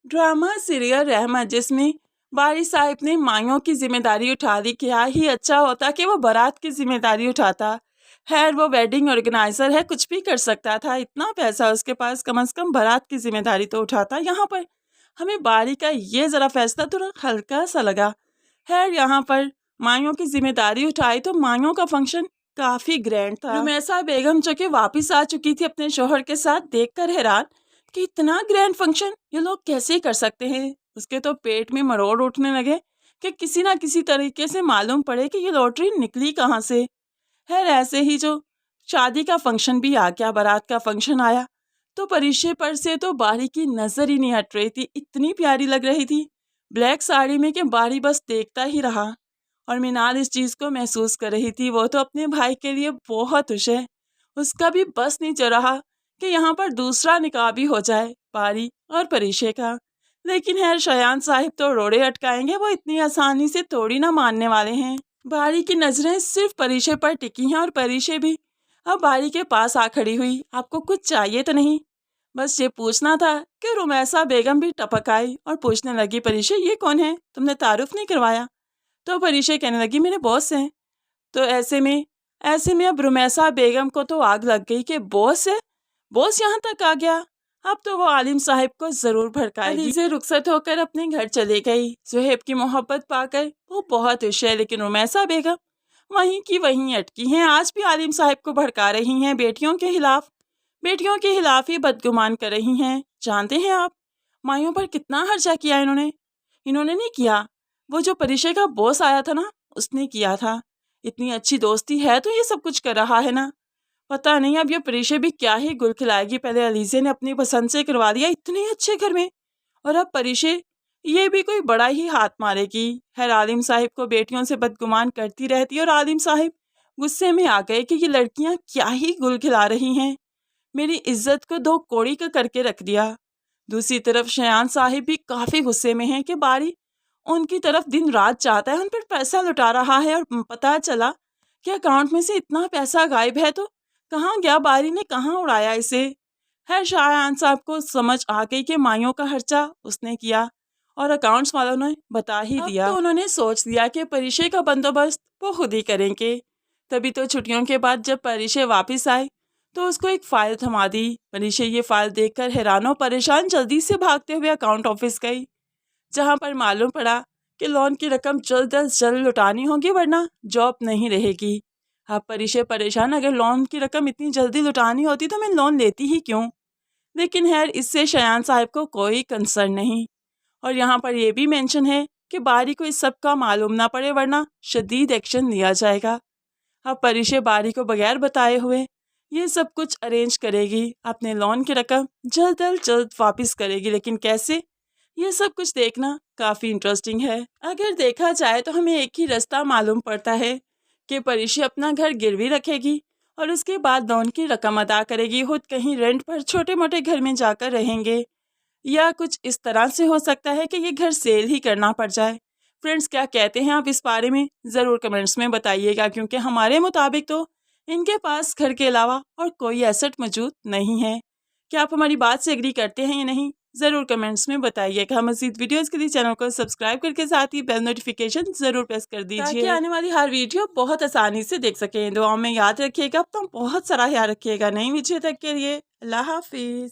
Drama serial रहमत, जिसमें बारी साहिब ने माइयों की जिम्मेदारी उठा दी। क्या ही अच्छा होता कि वो बारात की जिम्मेदारी उठाता। खैर, वो वेडिंग ऑर्गेनाइजर है, कुछ भी कर सकता था, इतना पैसा उसके पास, कम से कम बारात की जिम्मेदारी तो उठाता। यहाँ पर हमें बारी का ये जरा फैसला थोड़ा हल्का सा लगा। खैर, यहाँ पर माइयों की जिम्मेदारी उठाई तो माइयों का फंक्शन काफी ग्रैंड था। रुमैसा बेगम जो कि वापिस आ चुकी थी अपने शोहर के साथ, देखकर हैरान कि इतना ग्रैंड फंक्शन ये लोग कैसे कर सकते हैं। उसके तो पेट में मरोड़ उठने लगे कि किसी ना किसी तरीके से मालूम पड़े कि ये लॉटरी निकली कहाँ से। खैर, ऐसे ही जो शादी का फंक्शन भी आ गया, बारात का फंक्शन आया तो परिशे पर से तो बारी की नजर ही नहीं हट रही थी, इतनी प्यारी लग रही थी ब्लैक साड़ी में कि बारी बस देखता ही रहा। और मीनाल इस चीज को महसूस कर रही थी, वो तो अपने भाई के लिए बहुत खुश है, उसका भी बस नहीं चल रहा कि यहाँ पर दूसरा निकाह भी हो जाए बारी और परिशे का। लेकिन खैर, शयान साहिब तो रोड़े अटकाएंगे, वो इतनी आसानी से थोड़ी ना मानने वाले हैं। बारी की नजरें सिर्फ परिशे पर टिकी हैं और परिशे भी अब बारी के पास आ खड़ी हुई। आपको कुछ चाहिए तो नहीं, बस ये पूछना था कि रुमैसा बेगम भी टपक आई और पूछने लगी, परिशे ये कौन है, तुमने तारुफ नहीं करवाया। तो परिशे कहने लगी, मेरे बॉस हैं। तो ऐसे में अब रुमैसा बेगम को तो आग लग गई कि बॉस है, बॉस यहाँ तक आ गया, अब तो वो आलिम साहिब को जरूर भड़काएगी। अली से रुखसत होकर अपने घर चले गई। सुहेब की मोहब्बत पाकर वो बहुत खुश है, लेकिन रुमैसा बेगम वहीं की वहीं अटकी हैं, आज भी आलिम साहिब को भड़का रही हैं, बेटियों के खिलाफ ही बदगुमान कर रही हैं। जानते हैं आप माइयों पर कितना खर्चा किया इन्होंने नहीं किया, वो जो परिशे का बॉस आया था ना, उसने किया था। इतनी अच्छी दोस्ती है तो ये सब कुछ कर रहा है ना। पता नहीं अब ये परिशे भी क्या ही गुल खिलाएगी। पहले अलीजे ने अपनी पसंद से करवा दिया इतने अच्छे घर में, और अब परिशे ये भी कोई बड़ा ही हाथ मारेगी। खैर, आलिम साहिब को बेटियों से बदगुमान करती रहती है और आलिम साहिब गुस्से में आ गए कि ये लड़कियां क्या ही गुल खिला रही हैं, मेरी इज्जत को दो कौड़ी का करके रख दिया। दूसरी तरफ शयान साहिब भी काफी गुस्से में हैं कि बारी उनकी तरफ दिन रात चाहता है, उन पर पैसा लुटा रहा है, और पता चला कि अकाउंट में से इतना पैसा गायब है, तो कहाँ गया, बारी ने कहाँ उड़ाया इसे। है, शयान साहब को समझ आ गई कि माइयों का खर्चा उसने किया और अकाउंट्स वालों ने बता ही दिया। तो उन्होंने सोच लिया कि परिशे का बंदोबस्त वो खुद ही करेंगे। तभी तो छुट्टियों के बाद जब परिशे वापस आए तो उसको एक फाइल थमा दी। परिशे ये फाइल देखकर हैरान और परेशान जल्दी से भागते हुए अकाउंट ऑफिस गई, जहां पर मालूम पड़ा कि लोन की रकम जल्द अज जल्द लुटानी होगी, वरना जॉब नहीं रहेगी। अब परिशे परेशान, अगर लोन की रकम इतनी जल्दी लुटानी होती तो मैं लोन लेती ही क्यों। लेकिन खैर, इससे शयान साहिब को कोई कंसर्न नहीं। और यहाँ पर यह भी मेंशन है कि बारी को इस सब का मालूम ना पड़े, वरना शदीद एक्शन लिया जाएगा। अब परिशे बारी को बगैर बताए हुए ये सब कुछ अरेंज करेगी, अपने लोन की रकम जल्द अज जल्द वापस करेगी। लेकिन कैसे, ये सब कुछ देखना काफ़ी इंटरेस्टिंग है। अगर देखा जाए तो हमें एक ही रास्ता मालूम पड़ता है कि परिशे अपना घर गिरवी रखेगी और उसके बाद लोन की रकम अदा करेगी, खुद कहीं रेंट पर छोटे मोटे घर में जाकर रहेंगे, या कुछ इस तरह से हो सकता है कि ये घर सेल ही करना पड़ जाए। फ्रेंड्स, क्या कहते हैं आप इस बारे में, ज़रूर कमेंट्स में बताइएगा, क्योंकि हमारे मुताबिक तो इनके पास घर के अलावा और कोई एसेट मौजूद नहीं है। क्या आप हमारी बात से एग्री करते हैं या नहीं, ज़रूर कमेंट्स में बताइएगा। मज़ीद वीडियोज़ के लिए चैनल को सब्सक्राइब करके साथ ही बेल नोटिफिकेशन ज़रूर प्रेस कर दीजिए, ताकि आने वाली हर वीडियो बहुत आसानी से देख सकें। दुआओं में याद रखिएगा, तो बहुत सारा ख्याल रखिएगा। नई वीडियो तक के लिए अल्लाह हाफिज़।